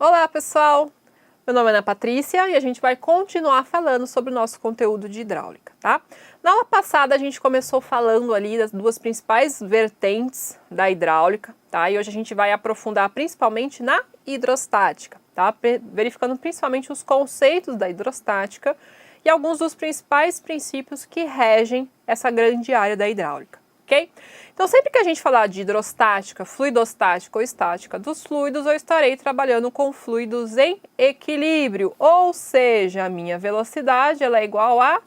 Olá pessoal, meu nome é Ana Patrícia e a gente vai continuar falando sobre o nosso conteúdo de hidráulica, tá? Na aula passada a gente começou falando ali das duas principais vertentes da hidráulica, tá? E hoje a gente vai aprofundar principalmente na hidrostática, tá? Verificando principalmente os conceitos da hidrostática e alguns dos principais princípios que regem essa grande área da hidráulica. Okay? Então, sempre que a gente falar de hidrostática, fluidostática ou estática dos fluidos, eu estarei trabalhando com fluidos em equilíbrio, ou seja, a minha velocidade ela é igual a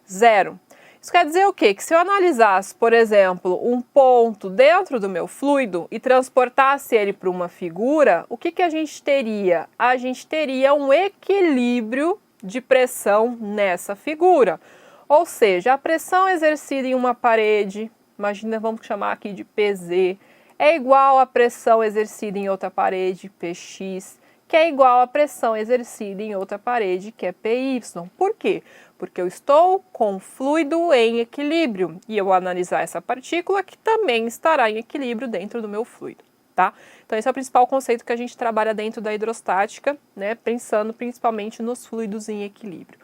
zero. Isso quer dizer o quê? Que se eu analisasse, por exemplo, um ponto dentro do meu fluido e transportasse ele para uma figura, o que a gente teria? A gente teria um equilíbrio de pressão nessa figura. Ou seja, a pressão exercida em uma parede, imagina, vamos chamar aqui de PZ, é igual à pressão exercida em outra parede, PX, que é igual à pressão exercida em outra parede, que é PY. Por quê? Porque eu estou com fluido em equilíbrio e eu vou analisar essa partícula que também estará em equilíbrio dentro do meu fluido, tá? Então esse é o principal conceito que a gente trabalha dentro da hidrostática, né? Pensando principalmente nos fluidos em equilíbrio.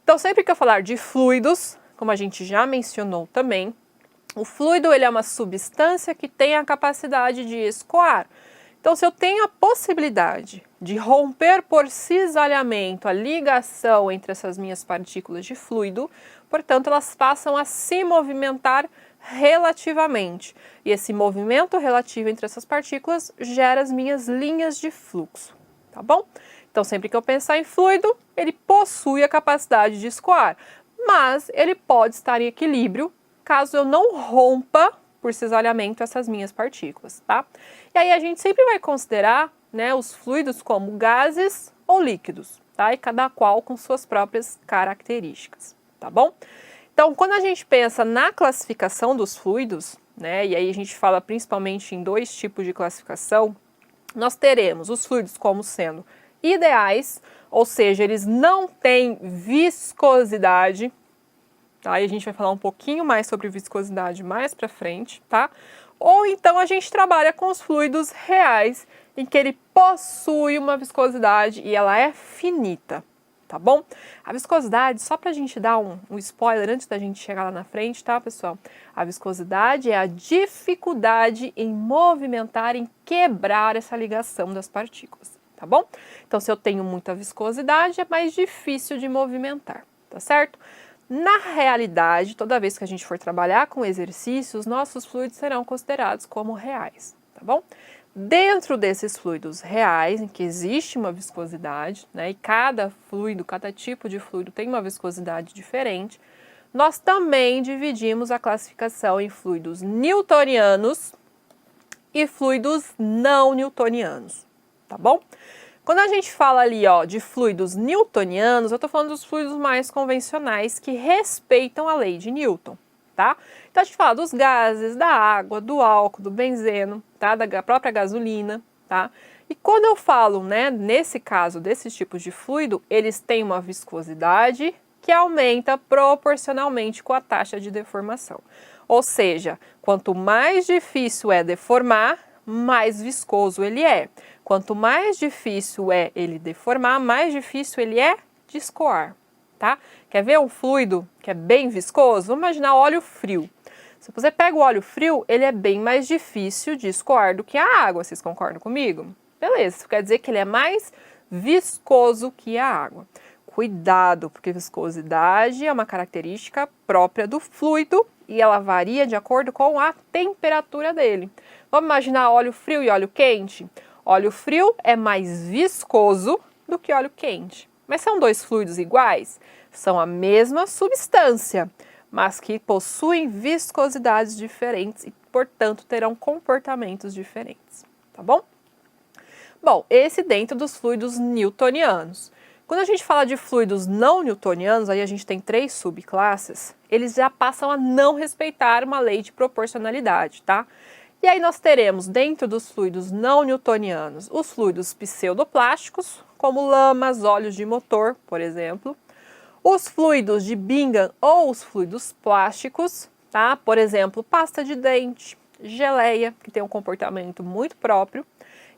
Então sempre que eu falar de fluidos, como a gente já mencionou também, o fluido ele é uma substância que tem a capacidade de escoar. Então, se eu tenho a possibilidade de romper por cisalhamento a ligação entre essas minhas partículas de fluido, portanto, elas passam a se movimentar relativamente. E esse movimento relativo entre essas partículas gera as minhas linhas de fluxo, tá bom? Então, sempre que eu pensar em fluido, ele possui a capacidade de escoar, mas ele pode estar em equilíbrio caso eu não rompa por cisalhamento essas minhas partículas, tá? E aí a gente sempre vai considerar, né, os fluidos como gases ou líquidos, tá? E cada qual com suas próprias características, tá bom? Então, quando a gente pensa na classificação dos fluidos, né, e aí a gente fala principalmente em dois tipos de classificação, nós teremos os fluidos como sendo ideais, ou seja, eles não têm viscosidade, tá? E a gente vai falar um pouquinho mais sobre viscosidade mais para frente, tá? Ou então a gente trabalha com os fluidos reais, em que ele possui uma viscosidade e ela é finita, tá bom? A viscosidade, só para a gente dar um spoiler antes da gente chegar lá na frente, tá, pessoal? A viscosidade é a dificuldade em movimentar, em quebrar essa ligação das partículas, tá bom? Então, se eu tenho muita viscosidade, é mais difícil de movimentar, tá certo? Na realidade, toda vez que a gente for trabalhar com exercícios, nossos fluidos serão considerados como reais, tá bom? Dentro desses fluidos reais, em que existe uma viscosidade, né, e cada fluido, cada tipo de fluido tem uma viscosidade diferente, nós também dividimos a classificação em fluidos newtonianos e fluidos não newtonianos, tá bom? Quando a gente fala ali, ó, de fluidos newtonianos, eu estou falando dos fluidos mais convencionais que respeitam a lei de Newton, tá? Então a gente fala dos gases, da água, do álcool, do benzeno, tá? Da própria gasolina, tá? E quando eu falo, né, nesse caso, desses tipos de fluido, eles têm uma viscosidade que aumenta proporcionalmente com a taxa de deformação. Ou seja, quanto mais difícil é deformar, mais viscoso ele é. Quanto mais difícil é ele deformar, mais difícil ele é de escoar, tá? Quer ver um fluido que é bem viscoso? Vamos imaginar óleo frio. Se você pega o óleo frio, ele é bem mais difícil de escoar do que a água, vocês concordam comigo? Beleza, isso quer dizer que ele é mais viscoso que a água. Cuidado, porque viscosidade é uma característica própria do fluido e ela varia de acordo com a temperatura dele. Vamos imaginar óleo frio e óleo quente? Óleo frio é mais viscoso do que óleo quente. Mas são dois fluidos iguais? São a mesma substância, mas que possuem viscosidades diferentes e, portanto, terão comportamentos diferentes, tá bom? Bom, esse dentro dos fluidos newtonianos. Quando a gente fala de fluidos não newtonianos, aí a gente tem 3 subclasses, eles já passam a não respeitar uma lei de proporcionalidade, tá? E aí nós teremos dentro dos fluidos não newtonianos os fluidos pseudoplásticos, como lamas, óleos de motor, por exemplo. Os fluidos de Bingham ou os fluidos plásticos, tá? Por exemplo, pasta de dente, geleia, que tem um comportamento muito próprio.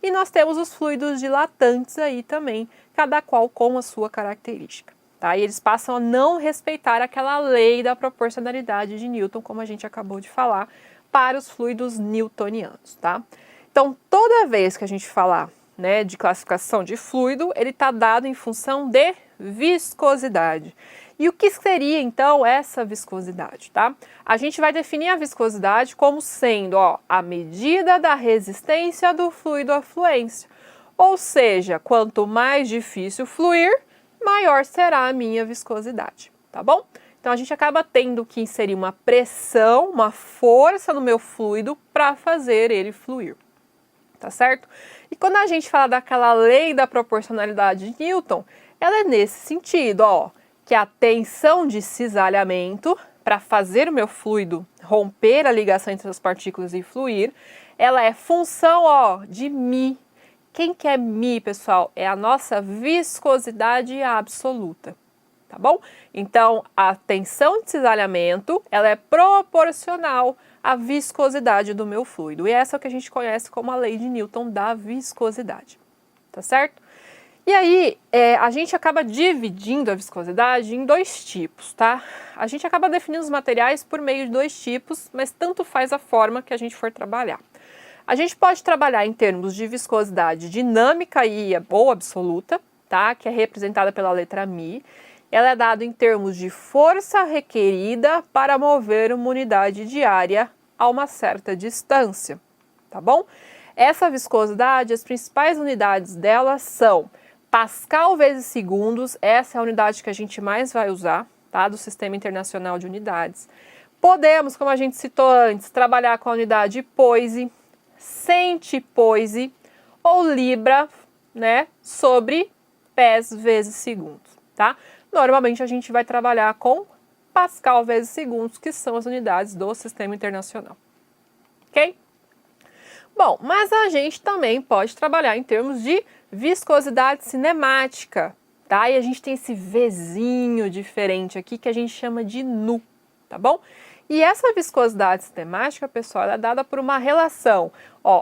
E nós temos os fluidos dilatantes aí também, cada qual com a sua característica. Tá? E eles passam a não respeitar aquela lei da proporcionalidade de Newton, como a gente acabou de falar, para os fluidos newtonianos. Tá? Então, toda vez que a gente falar, né, de classificação de fluido, ele está dado em função de viscosidade. E o que seria, então, essa viscosidade? Tá? A gente vai definir a viscosidade como sendo a medida da resistência do fluido à fluência. Ou seja, quanto mais difícil fluir, maior será a minha viscosidade, tá bom? Então, a gente acaba tendo que inserir uma pressão, uma força no meu fluido para fazer ele fluir, tá certo? E quando a gente fala daquela lei da proporcionalidade de Newton, ela é nesse sentido, que a tensão de cisalhamento para fazer o meu fluido romper a ligação entre as partículas e fluir, ela é função, de μ. Quem que é μ, pessoal? É a nossa viscosidade absoluta, tá bom? Então, a tensão de cisalhamento, ela é proporcional à viscosidade do meu fluido. E essa é o que a gente conhece como a lei de Newton da viscosidade, tá certo? E aí, a gente acaba dividindo a viscosidade em dois tipos, tá? A gente acaba definindo os materiais por meio de dois tipos, mas tanto faz a forma que a gente for trabalhar. A gente pode trabalhar em termos de viscosidade dinâmica ou absoluta, tá? Que é representada pela letra μ. Ela é dada em termos de força requerida para mover uma unidade diária a uma certa distância, tá bom? Essa viscosidade, as principais unidades dela são Pascal vezes segundos, essa é a unidade que a gente mais vai usar, tá? Do Sistema Internacional de Unidades. Podemos, como a gente citou antes, trabalhar com a unidade Poise, centipoise ou libra, né, sobre pés vezes segundos, tá? Normalmente a gente vai trabalhar com Pascal vezes segundos, que são as unidades do Sistema Internacional, ok? Bom, mas a gente também pode trabalhar em termos de viscosidade cinemática, tá? E a gente tem esse Vzinho diferente aqui que a gente chama de nu, tá bom? E essa viscosidade cinemática, pessoal, ela é dada por uma relação,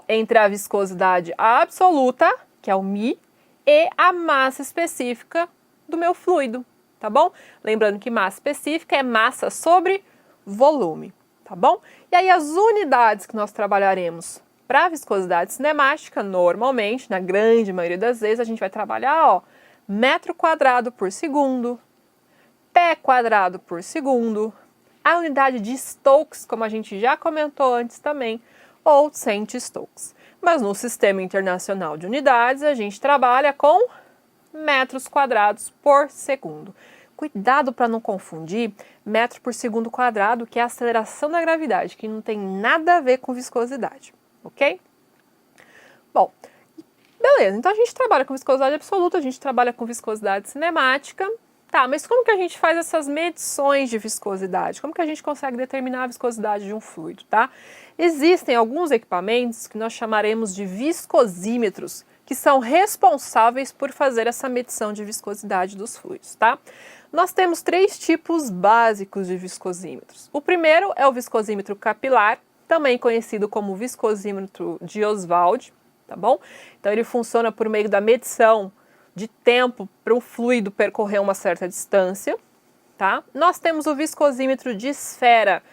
entre a viscosidade absoluta, que é o μ, e a massa específica do meu fluido, tá bom? Lembrando que massa específica é massa sobre volume, tá bom? E aí as unidades que nós trabalharemos para a viscosidade cinemática, normalmente, na grande maioria das vezes, a gente vai trabalhar, metro quadrado por segundo, pé quadrado por segundo, a unidade de Stokes, como a gente já comentou antes também, ou centi-Stokes. Mas no Sistema Internacional de Unidades, a gente trabalha com metros quadrados por segundo. Cuidado para não confundir metro por segundo quadrado, que é a aceleração da gravidade, que não tem nada a ver com viscosidade, ok? Bom, beleza, então a gente trabalha com viscosidade absoluta, a gente trabalha com viscosidade cinemática. Tá, mas como que a gente faz essas medições de viscosidade? Como que a gente consegue determinar a viscosidade de um fluido, tá? Existem alguns equipamentos que nós chamaremos de viscosímetros, que são responsáveis por fazer essa medição de viscosidade dos fluidos, tá? Nós temos 3 tipos básicos de viscosímetros. O primeiro é o viscosímetro capilar, também conhecido como viscosímetro de Oswald, tá bom? Então ele funciona por meio da medição de tempo para o fluido percorrer uma certa distância, tá? Nós temos o viscosímetro de esfera,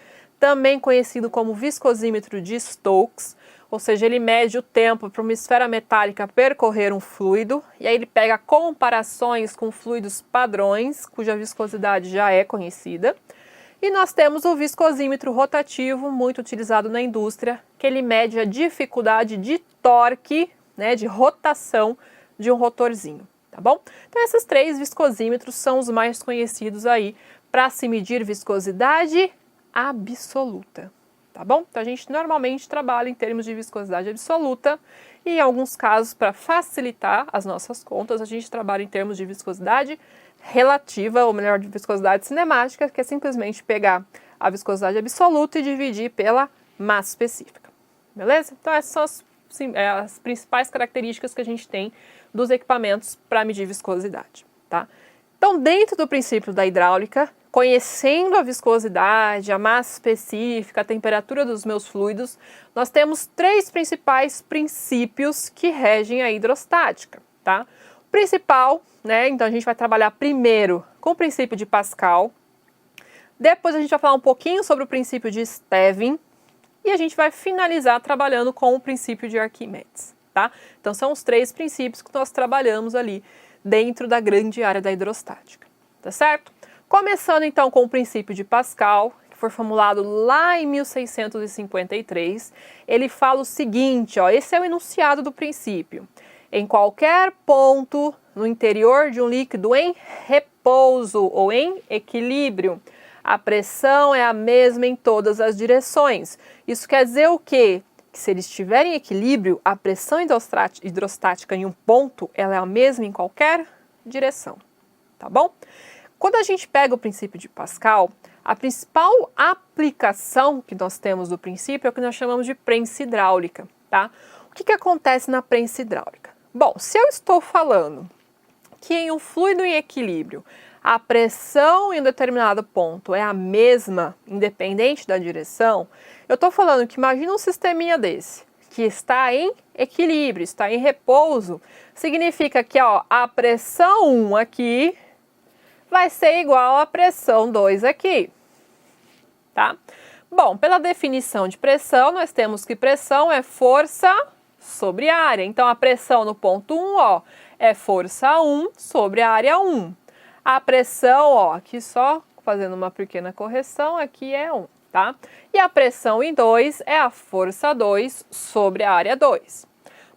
também conhecido como viscosímetro de Stokes, ou seja, ele mede o tempo para uma esfera metálica percorrer um fluido, e aí ele pega comparações com fluidos padrões, cuja viscosidade já é conhecida. E nós temos o viscosímetro rotativo, muito utilizado na indústria, que ele mede a dificuldade de torque, né, de rotação de um rotorzinho. Tá bom? Então esses 3 viscosímetros são os mais conhecidos aí para se medir viscosidade absoluta, tá bom? Então a gente normalmente trabalha em termos de viscosidade absoluta e em alguns casos, para facilitar as nossas contas, a gente trabalha em termos de viscosidade relativa, ou melhor, de viscosidade cinemática, que é simplesmente pegar a viscosidade absoluta e dividir pela massa específica, beleza? Então essas são as principais características que a gente tem dos equipamentos para medir viscosidade, tá? Então, dentro do princípio da hidráulica, conhecendo a viscosidade, a massa específica, a temperatura dos meus fluidos, nós temos 3 principais princípios que regem a hidrostática, tá? O principal, né, então a gente vai trabalhar primeiro com o princípio de Pascal, depois a gente vai falar um pouquinho sobre o princípio de Stevin e a gente vai finalizar trabalhando com o princípio de Arquimedes, tá? Então são os 3 princípios que nós trabalhamos ali dentro da grande área da hidrostática, tá certo? Começando então com o princípio de Pascal, que foi formulado lá em 1653, ele fala o seguinte, ó, esse é o enunciado do princípio. Em qualquer ponto no interior de um líquido em repouso ou em equilíbrio, a pressão é a mesma em todas as direções. Isso quer dizer o quê? Que se ele estiver em equilíbrio, a pressão hidrostática em um ponto, ela é a mesma em qualquer direção, tá bom? Quando a gente pega o princípio de Pascal, a principal aplicação que nós temos do princípio é o que nós chamamos de prensa hidráulica, tá? O que acontece na prensa hidráulica? Bom, se eu estou falando que em um fluido em equilíbrio, a pressão em um determinado ponto é a mesma, independente da direção, eu estou falando que imagina um sisteminha desse, que está em equilíbrio, está em repouso, significa que ó, a pressão 1 aqui vai ser igual à pressão 2 aqui, tá? Bom, pela definição de pressão, nós temos que pressão é força sobre área. Então, a pressão no ponto 1, ó, é força 1 sobre a área 1. A pressão, ó, aqui só fazendo uma pequena correção, aqui é 1, tá? E a pressão em 2 é a força 2 sobre a área 2.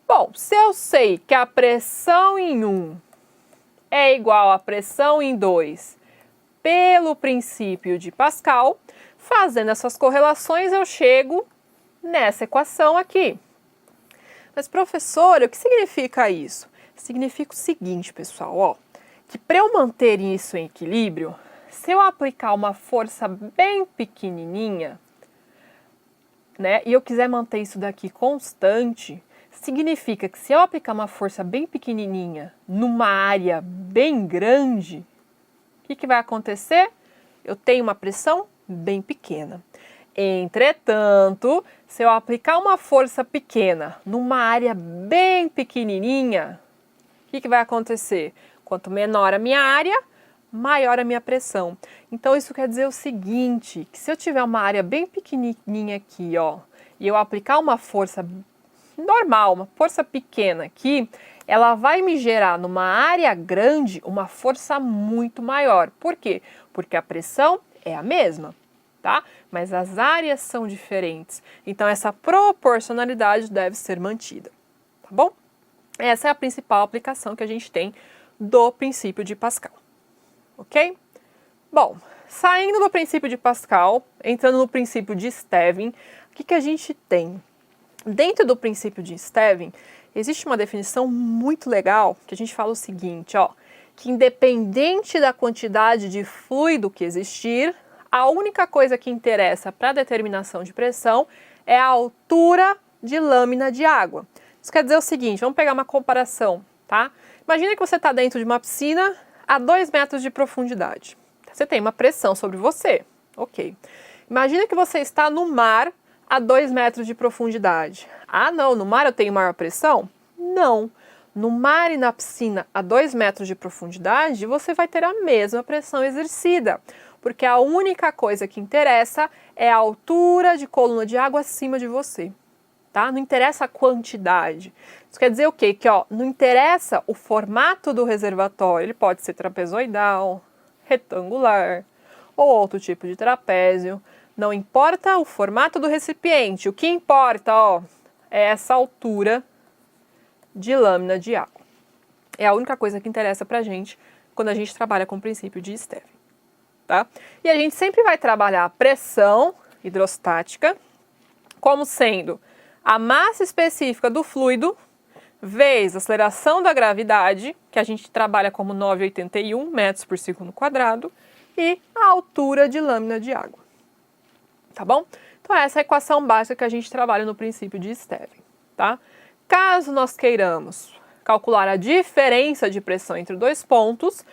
Bom, se eu sei que a pressão em 1 é igual à pressão em 2 pelo princípio de Pascal, fazendo essas correlações eu chego nessa equação aqui. Mas professora, o que significa isso? Significa o seguinte, pessoal, ó, que para eu manter isso em equilíbrio, se eu aplicar uma força bem pequenininha, né, e eu quiser manter isso daqui constante, significa que se eu aplicar uma força bem pequenininha numa área bem grande, o que vai acontecer? Eu tenho uma pressão bem pequena. Entretanto, se eu aplicar uma força pequena numa área bem pequenininha, o que vai acontecer? Quanto menor a minha área, maior a minha pressão. Então isso quer dizer o seguinte, que se eu tiver uma área bem pequenininha aqui, ó, e eu aplicar uma força normal, uma força pequena aqui, ela vai me gerar numa área grande uma força muito maior. Por quê? Porque a pressão é a mesma, tá? Mas as áreas são diferentes. Então essa proporcionalidade deve ser mantida, tá bom? Essa é a principal aplicação que a gente tem do princípio de Pascal, ok? Bom, saindo do princípio de Pascal, entrando no princípio de Stevin, o que a gente tem? Dentro do princípio de Stevin, existe uma definição muito legal que a gente fala o seguinte, ó, que independente da quantidade de fluido que existir, a única coisa que interessa para a determinação de pressão é a altura de lâmina de água. Isso quer dizer o seguinte, vamos pegar uma comparação, tá? Imagina que você está dentro de uma piscina a 2 metros de profundidade. Você tem uma pressão sobre você, ok. Imagina que você está no mar a 2 metros de profundidade. Ah, não, no mar eu tenho maior pressão? Não. No mar e na piscina a 2 metros de profundidade, você vai ter a mesma pressão exercida, porque a única coisa que interessa é a altura de coluna de água acima de você, tá? Não interessa a quantidade. Isso quer dizer o quê? Que, ó, não interessa o formato do reservatório, ele pode ser trapezoidal, retangular ou outro tipo de trapézio. Não importa o formato do recipiente, o que importa, ó, é essa altura de lâmina de água. É a única coisa que interessa pra gente quando a gente trabalha com o princípio de Stevin, tá? E a gente sempre vai trabalhar a pressão hidrostática como sendo a massa específica do fluido vezes a aceleração da gravidade, que a gente trabalha como 9,81 metros por segundo quadrado, e a altura de lâmina de água. Tá bom? Então essa é a equação básica que a gente trabalha no princípio de Stevin, tá? Caso nós queiramos calcular a diferença de pressão entre 2 pontos,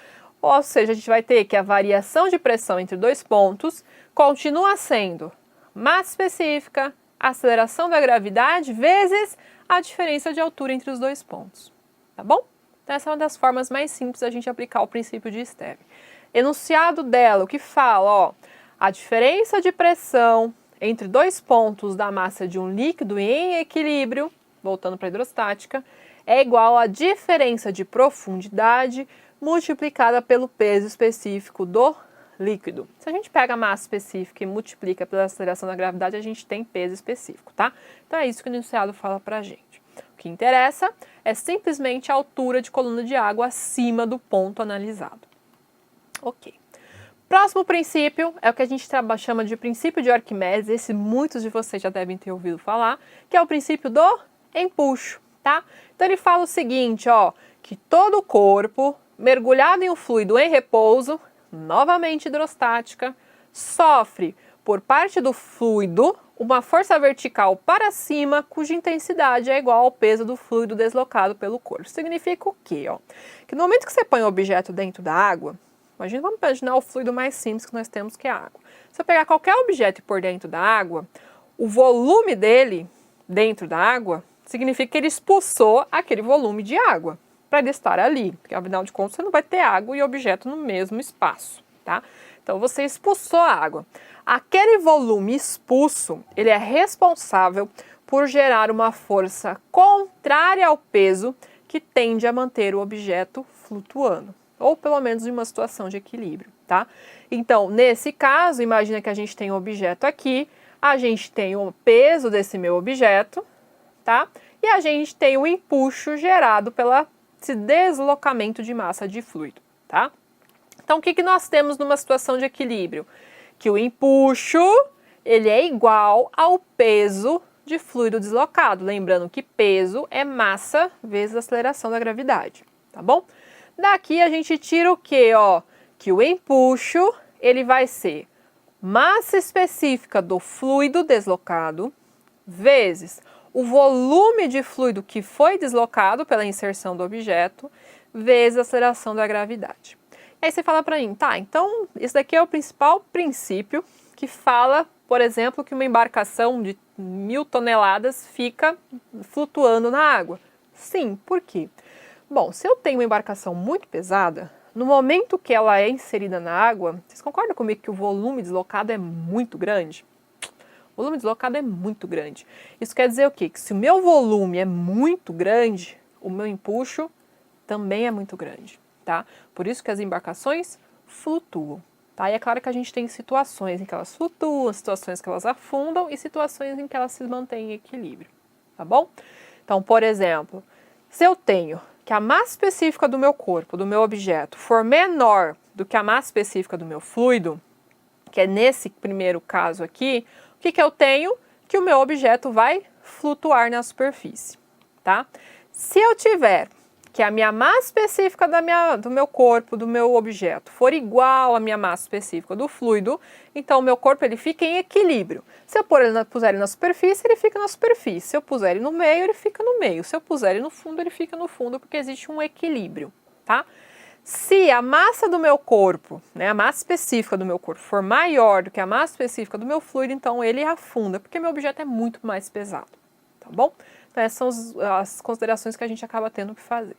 Ou seja, a gente vai ter que a variação de pressão entre dois pontos continua sendo massa específica, aceleração da gravidade, vezes a diferença de altura entre os dois pontos. Tá bom? Então essa é uma das formas mais simples da gente aplicar o princípio de Stevin. Enunciado dela, o que fala, ó, a diferença de pressão entre dois pontos da massa de um líquido em equilíbrio, voltando para a hidrostática, é igual à diferença de profundidade multiplicada pelo peso específico do líquido. Se a gente pega a massa específica e multiplica pela aceleração da gravidade, a gente tem peso específico, tá? Então é isso que o enunciado fala pra gente. O que interessa é simplesmente a altura de coluna de água acima do ponto analisado. Ok. Próximo princípio é o que a gente chama de princípio de Arquimedes, esse muitos de vocês já devem ter ouvido falar, que é o princípio do empuxo, tá? Então ele fala o seguinte, ó, que todo o corpo mergulhado em um fluido em repouso, novamente hidrostática, sofre por parte do fluido uma força vertical para cima, cuja intensidade é igual ao peso do fluido deslocado pelo corpo. Significa o quê? Ó? Que no momento que você põe o objeto dentro da água, vamos imaginar o fluido mais simples que nós temos, que é a água. Se eu pegar qualquer objeto e pôr dentro da água, o volume dele dentro da água significa que ele expulsou aquele volume de água para ele estar ali, porque afinal de contas você não vai ter água e objeto no mesmo espaço, tá? Então você expulsou a água. Aquele volume expulso, ele é responsável por gerar uma força contrária ao peso que tende a manter o objeto flutuando, ou pelo menos em uma situação de equilíbrio, tá? Então, nesse caso, imagina que a gente tem um objeto aqui, a gente tem o peso desse meu objeto, tá? E a gente tem o empuxo gerado pelo esse deslocamento de massa de fluido, tá? Então, o que nós temos numa situação de equilíbrio? Que o empuxo, ele é igual ao peso de fluido deslocado. Lembrando que peso é massa vezes a aceleração da gravidade, tá bom? Daqui a gente tira o quê, ó? Que o empuxo, ele vai ser massa específica do fluido deslocado vezes o volume de fluido que foi deslocado pela inserção do objeto, vezes a aceleração da gravidade. E aí você fala para mim, tá, então esse daqui é o principal princípio que fala, por exemplo, que uma embarcação de 1000 toneladas fica flutuando na água. Sim, por quê? Bom, se eu tenho uma embarcação muito pesada, no momento que ela é inserida na água, vocês concordam comigo que o volume deslocado é muito grande? O volume deslocado é muito grande. Isso quer dizer o quê? Que se o meu volume é muito grande, o meu empuxo também é muito grande, tá? Por isso que as embarcações flutuam, tá? E é claro que a gente tem situações em que elas flutuam, situações que elas afundam e situações em que elas se mantêm em equilíbrio, tá bom? Então, por exemplo, se eu tenho que a massa específica do meu corpo, do meu objeto, for menor do que a massa específica do meu fluido, que é nesse primeiro caso aqui, o que eu tenho? Que o meu objeto vai flutuar na superfície, tá? Se eu tiver que a minha massa específica do meu corpo, do meu objeto, for igual à minha massa específica do fluido, então o meu corpo ele fica em equilíbrio. Se eu puser ele na superfície, ele fica na superfície. Se eu puser ele no meio, ele fica no meio. Se eu puser ele no fundo, ele fica no fundo, porque existe um equilíbrio, tá? Se a massa do meu corpo, né, a massa específica do meu corpo for maior do que a massa específica do meu fluido, então ele afunda, porque meu objeto é muito mais pesado, tá bom? Então essas são as considerações que a gente acaba tendo que fazer.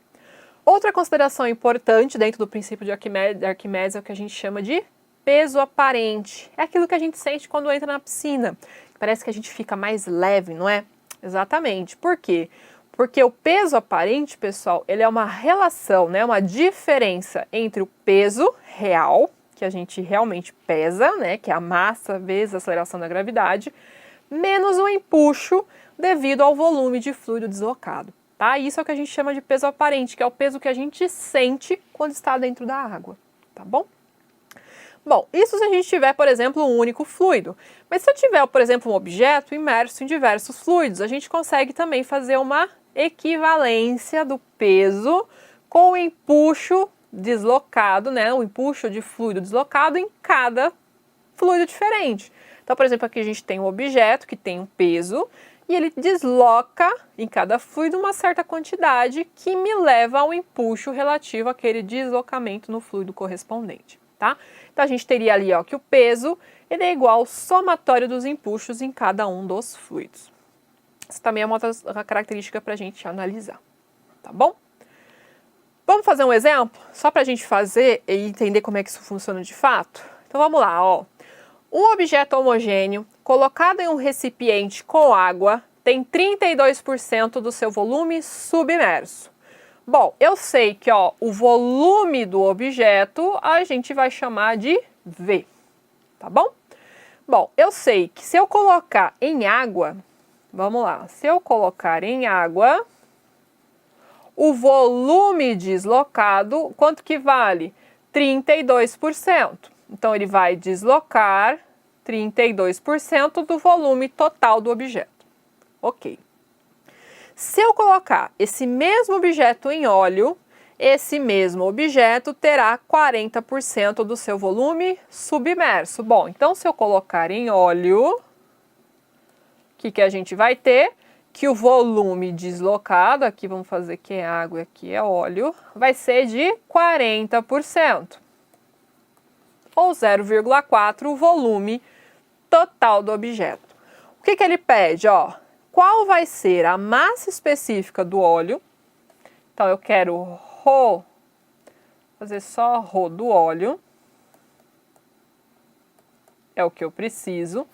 Outra consideração importante dentro do princípio de Arquimedes é o que a gente chama de peso aparente. É aquilo que a gente sente quando entra na piscina. Parece que a gente fica mais leve, não é? Exatamente. Por quê? Porque o peso aparente, pessoal, ele é uma relação, né, uma diferença entre o peso real, que a gente realmente pesa, né, que é a massa vezes a aceleração da gravidade, menos o empuxo devido ao volume de fluido deslocado, tá? Isso é o que a gente chama de peso aparente, que é o peso que a gente sente quando está dentro da água, tá bom? Bom, isso se a gente tiver, por exemplo, um único fluido. Mas se eu tiver, por exemplo, um objeto imerso em diversos fluidos, a gente consegue também fazer uma equivalência do peso com o empuxo deslocado, né? O empuxo de fluido deslocado em cada fluido diferente. Então, por exemplo, aqui a gente tem um objeto que tem um peso e ele desloca em cada fluido uma certa quantidade que me leva ao empuxo relativo àquele deslocamento no fluido correspondente, tá? Então a gente teria ali, ó, que o peso ele é igual ao somatório dos empuxos em cada um dos fluidos. Isso também é uma outra característica para a gente analisar, tá bom? Vamos fazer um exemplo? Só para a gente fazer e entender como é que isso funciona de fato? Então vamos lá, ó. Um objeto homogêneo colocado em um recipiente com água tem 32% do seu volume submerso. Bom, eu sei que, ó, o volume do objeto a gente vai chamar de V, tá bom? Bom, eu sei que se eu colocar em água, vamos lá, se eu colocar em água, o volume deslocado, quanto que vale? 32%. Então, ele vai deslocar 32% do volume total do objeto. Ok. Se eu colocar esse mesmo objeto em óleo, esse mesmo objeto terá 40% do seu volume submerso. Bom, então se eu colocar em óleo, o que a gente vai ter? Que o volume deslocado, aqui vamos fazer que é água e aqui é óleo, vai ser de 40%. Ou 0,4 o volume total do objeto. O que ele pede? Ó, qual vai ser a massa específica do óleo? Então, eu quero ρ, fazer só ρ do óleo. É o que eu preciso.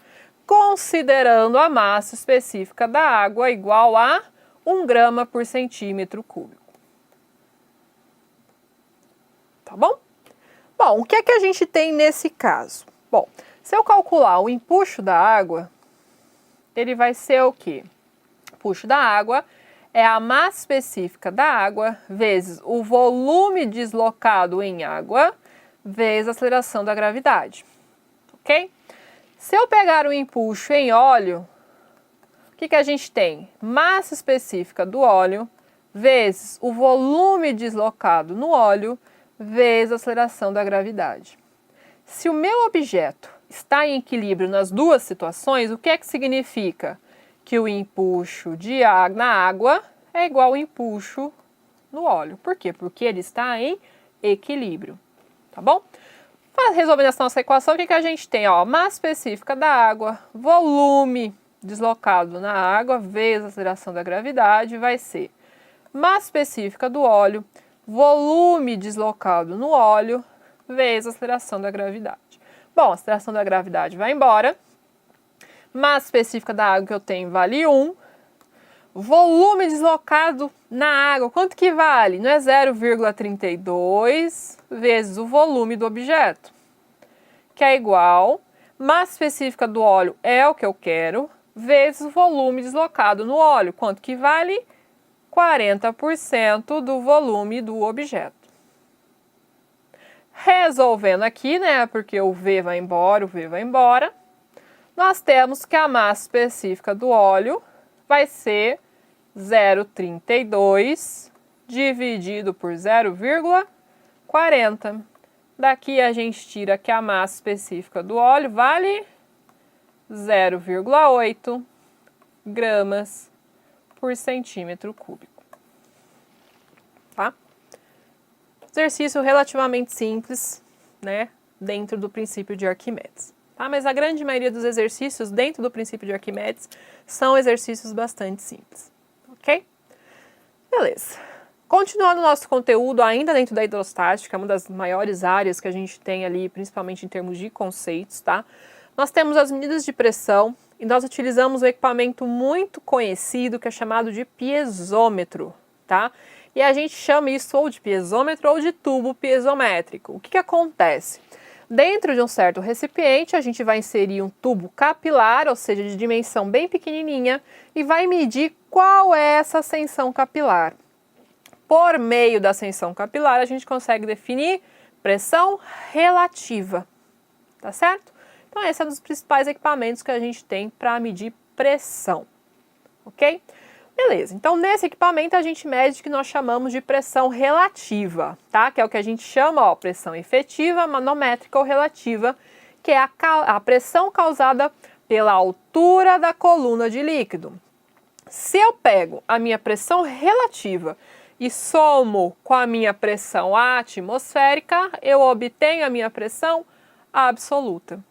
Considerando a massa específica da água igual a 1 grama por centímetro cúbico. Tá bom? Bom, o que é que a gente tem nesse caso? Bom, se eu calcular o empuxo da água, ele vai ser o quê? O empuxo da água é a massa específica da água vezes o volume deslocado em água vezes a aceleração da gravidade, ok? Se eu pegar o empuxo em óleo, o que a gente tem? Massa específica do óleo vezes o volume deslocado no óleo vezes a aceleração da gravidade. Se o meu objeto está em equilíbrio nas duas situações, o que é que significa? Que o empuxo na água é igual ao empuxo no óleo. Por quê? Porque ele está em equilíbrio, tá bom? Resolvendo essa nossa equação, o que a gente tem? Ó, massa específica da água, volume deslocado na água vezes a aceleração da gravidade vai ser massa específica do óleo, volume deslocado no óleo vezes a aceleração da gravidade. Bom, a aceleração da gravidade vai embora. Massa específica da água que eu tenho vale 1. Volume deslocado na água, quanto que vale? Não é 0,32 vezes o volume do objeto, que é igual, massa específica do óleo é o que eu quero, vezes o volume deslocado no óleo, quanto que vale? 40% do volume do objeto. Resolvendo aqui, né, porque o V vai embora, nós temos que a massa específica do óleo vai ser 0,32 dividido por 0,40. Daqui a gente tira que a massa específica do óleo vale 0,8 gramas por centímetro cúbico. Tá? Exercício relativamente simples, né, dentro do princípio de Arquimedes. Tá? Mas a grande maioria dos exercícios dentro do princípio de Arquimedes são exercícios bastante simples, ok? Beleza. Continuando o nosso conteúdo ainda dentro da hidrostática, uma das maiores áreas que a gente tem ali, principalmente em termos de conceitos, tá? Nós temos as medidas de pressão e nós utilizamos um equipamento muito conhecido que é chamado de piezômetro, tá? E a gente chama isso ou de piezômetro ou de tubo piezométrico. O que acontece? Dentro de um certo recipiente, a gente vai inserir um tubo capilar, ou seja, de dimensão bem pequenininha, e vai medir qual é essa ascensão capilar. Por meio da ascensão capilar, a gente consegue definir pressão relativa, tá certo? Então, esse é um dos principais equipamentos que a gente tem para medir pressão, ok? Beleza, então nesse equipamento a gente mede o que nós chamamos de pressão relativa, tá? Que é o que a gente chama, ó, pressão efetiva, manométrica ou relativa, que é a pressão causada pela altura da coluna de líquido. Se eu pego a minha pressão relativa e somo com a minha pressão atmosférica, eu obtenho a minha pressão absoluta.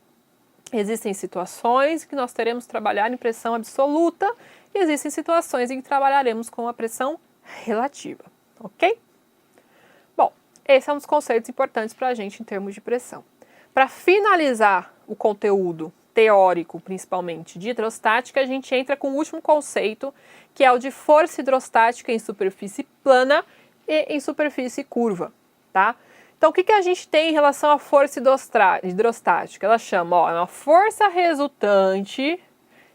Existem situações que nós teremos que trabalhar em pressão absoluta e existem situações em que trabalharemos com a pressão relativa, ok? Bom, esse é um dos conceitos importantes para a gente em termos de pressão. Para finalizar o conteúdo teórico, principalmente de hidrostática, a gente entra com o último conceito, que é o de força hidrostática em superfície plana e em superfície curva, tá? Então, o que a gente tem em relação à força hidrostática? Ela chama, ó, uma força resultante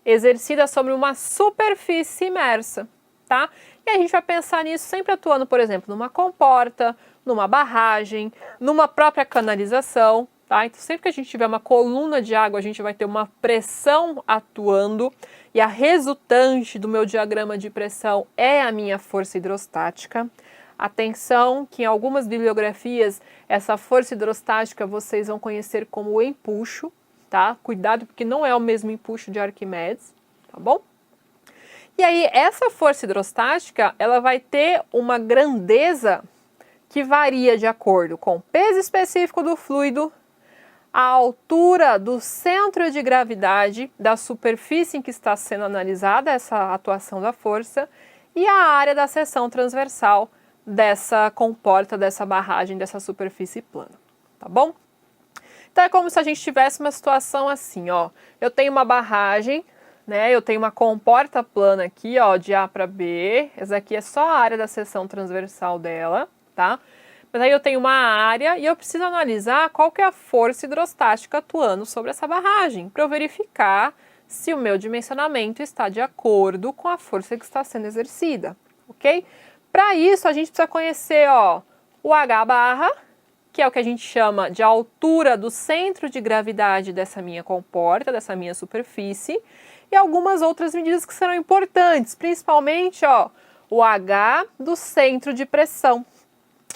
exercida sobre uma superfície imersa, tá? E a gente vai pensar nisso sempre atuando, por exemplo, numa comporta, numa barragem, numa própria canalização, tá? Então, sempre que a gente tiver uma coluna de água, a gente vai ter uma pressão atuando e a resultante do meu diagrama de pressão é a minha força hidrostática. Atenção que em algumas bibliografias essa força hidrostática vocês vão conhecer como o empuxo, tá? Cuidado porque não é o mesmo empuxo de Arquimedes, tá bom? E aí essa força hidrostática, ela vai ter uma grandeza que varia de acordo com o peso específico do fluido, a altura do centro de gravidade da superfície em que está sendo analisada essa atuação da força e a área da seção transversal dessa comporta, dessa barragem, dessa superfície plana, tá bom? Então é como se a gente tivesse uma situação assim, ó, eu tenho uma barragem, né, eu tenho uma comporta plana aqui, ó, de A para B, essa aqui é só a área da seção transversal dela, tá? Mas aí eu tenho uma área e eu preciso analisar qual que é a força hidrostática atuando sobre essa barragem, para eu verificar se o meu dimensionamento está de acordo com a força que está sendo exercida, ok? Para isso, a gente precisa conhecer, ó, o H barra, que é o que a gente chama de altura do centro de gravidade dessa minha comporta, dessa minha superfície, e algumas outras medidas que serão importantes, principalmente, ó, o H do centro de pressão.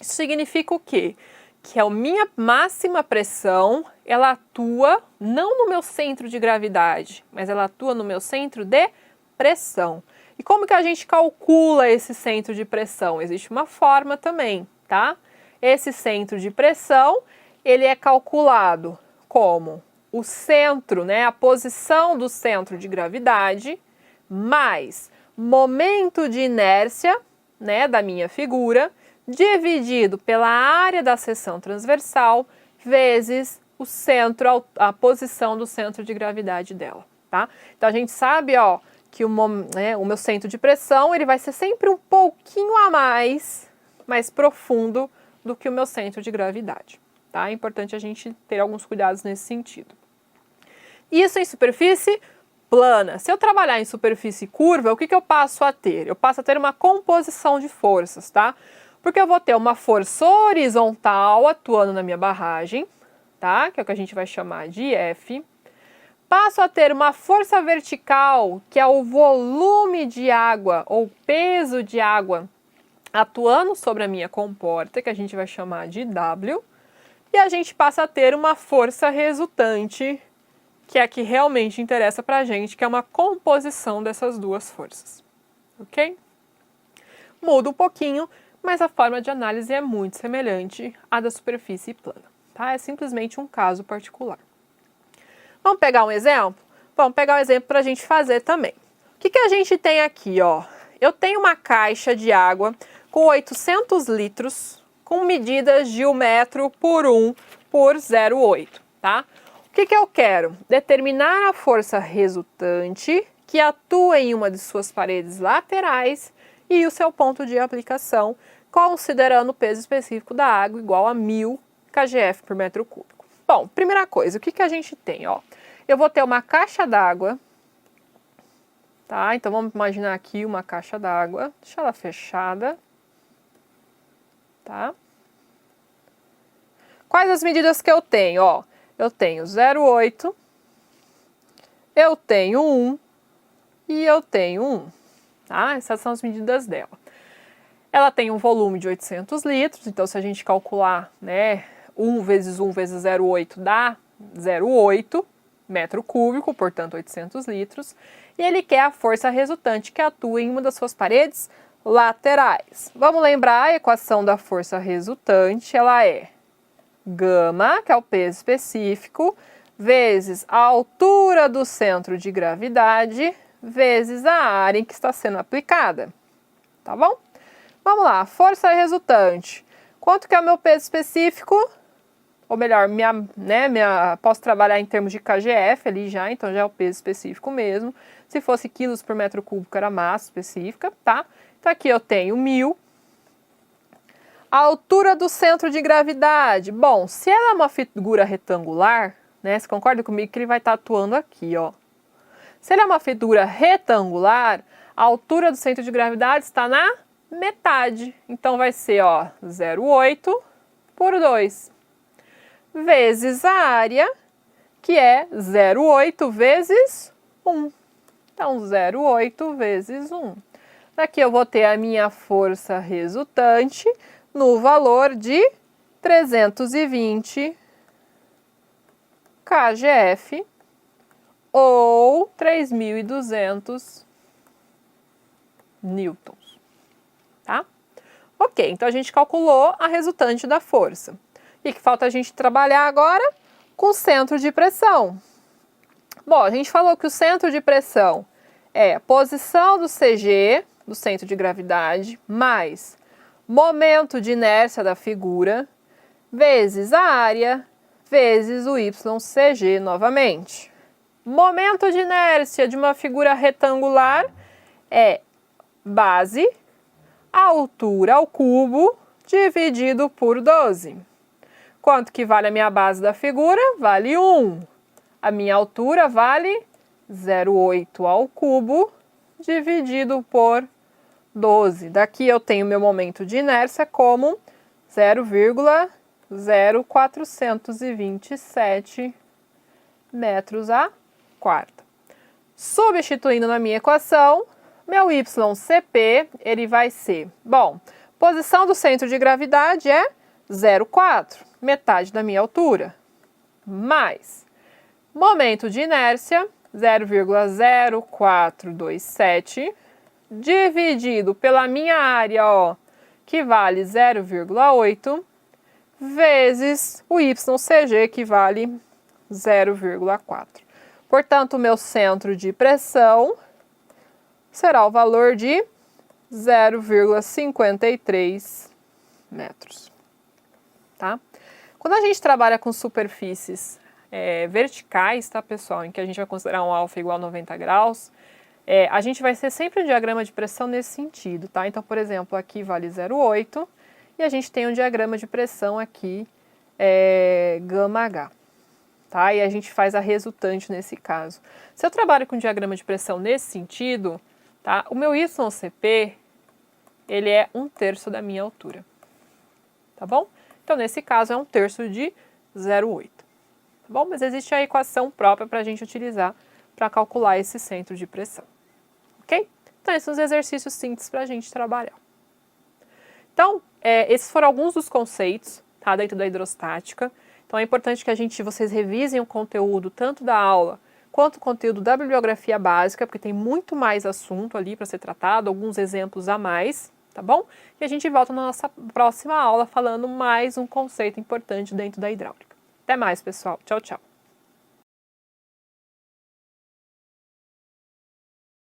Isso significa o quê? Que a minha máxima pressão, ela atua não no meu centro de gravidade, mas ela atua no meu centro de pressão. E como que a gente calcula esse centro de pressão? Existe uma forma também, tá? Esse centro de pressão, ele é calculado como o centro, né, a posição do centro de gravidade, mais momento de inércia, né, da minha figura, dividido pela área da seção transversal, vezes o centro, a posição do centro de gravidade dela, tá? Então a gente sabe, ó, que o meu centro de pressão ele vai ser sempre um pouquinho a mais profundo do que o meu centro de gravidade, tá? É importante a gente ter alguns cuidados nesse sentido. Isso em superfície plana. Se eu trabalhar em superfície curva, o que eu passo a ter? Eu passo a ter uma composição de forças, tá? Porque eu vou ter uma força horizontal atuando na minha barragem, tá? Que é o que a gente vai chamar de F. Passo a ter uma força vertical, que é o volume de água ou peso de água atuando sobre a minha comporta, que a gente vai chamar de W. E a gente passa a ter uma força resultante, que é a que realmente interessa pra gente, que é uma composição dessas duas forças, ok? Muda um pouquinho, mas a forma de análise é muito semelhante à da superfície plana, tá? É simplesmente um caso particular. Vamos pegar um exemplo? Vamos pegar um exemplo para a gente fazer também. O que a gente tem aqui, ó? Eu tenho uma caixa de água com 800 litros, com medidas de 1 metro por 1 por 0,8, tá? O que eu quero? Determinar a força resultante que atua em uma de suas paredes laterais e o seu ponto de aplicação, considerando o peso específico da água igual a 1000 kgf por metro cúbico. Bom, primeira coisa, o que a gente tem, ó? Eu vou ter uma caixa d'água, tá? Então vamos imaginar aqui uma caixa d'água, deixa ela fechada, tá? Quais as medidas que eu tenho, ó? Eu tenho 0,8, eu tenho 1 e eu tenho 1, tá? Essas são as medidas dela. Ela tem um volume de 800 litros, então se a gente calcular, né, 1 vezes 1 vezes 0,8 dá 0,8, metro cúbico, portanto 800 litros, e ele quer a força resultante que atua em uma das suas paredes laterais. Vamos lembrar a equação da força resultante, ela é gama, que é o peso específico, vezes a altura do centro de gravidade, vezes a área em que está sendo aplicada, tá bom? Vamos lá, força resultante. Quanto que é o meu peso específico? Ou melhor, posso trabalhar em termos de kgf ali já, então já é o peso específico mesmo. Se fosse quilos por metro cúbico era a massa específica, tá? Então aqui eu tenho 1000. A altura do centro de gravidade. Bom, se ela é uma figura retangular, né? Você concorda comigo que ele vai estar atuando aqui, ó. Se ele é uma figura retangular, a altura do centro de gravidade está na metade. Então vai ser, ó, 0,8 por 2. Vezes a área, que é 0,8 vezes 1. Então, 0,8 vezes 1. Daqui eu vou ter a minha força resultante no valor de 320 kgf ou 3.200 newtons, tá? Ok, então a gente calculou a resultante da força. E que falta a gente trabalhar agora com o centro de pressão. Bom, a gente falou que o centro de pressão é a posição do CG, do centro de gravidade, mais momento de inércia da figura, vezes a área, vezes o YCG novamente. Momento de inércia de uma figura retangular é base, altura ao cubo, dividido por 12. Quanto que vale a minha base da figura? Vale 1. A minha altura vale 0,8 ao cubo, dividido por 12. Daqui eu tenho meu momento de inércia como 0,0427 metros a quarta. Substituindo na minha equação, meu YCP, ele vai ser, bom, posição do centro de gravidade é 0,4, metade da minha altura, mais momento de inércia, 0,0427, dividido pela minha área, ó, que vale 0,8, vezes o YCG, que vale 0,4. Portanto, o meu centro de pressão será o valor de 0,53 metros. Tá? Quando a gente trabalha com superfícies verticais, tá, pessoal, em que a gente vai considerar um alfa igual a 90 graus, a gente vai ter sempre um diagrama de pressão nesse sentido, tá? Então, por exemplo, aqui vale 0,8 e a gente tem um diagrama de pressão aqui, gama H, tá? E a gente faz a resultante nesse caso. Se eu trabalho com um diagrama de pressão nesse sentido, tá? O meu YCP, ele é 1/3 da minha altura, tá bom? Então, nesse caso, é 1/3 de 0,8, tá bom? Mas existe a equação própria para a gente utilizar para calcular esse centro de pressão, ok? Então, esses são os exercícios simples para a gente trabalhar. Então, esses foram alguns dos conceitos, tá, dentro da hidrostática. Então, é importante que vocês revisem o conteúdo tanto da aula quanto o conteúdo da bibliografia básica, porque tem muito mais assunto ali para ser tratado, alguns exemplos a mais, tá bom? E a gente volta na nossa próxima aula falando mais um conceito importante dentro da hidráulica. Até mais, pessoal. Tchau, tchau.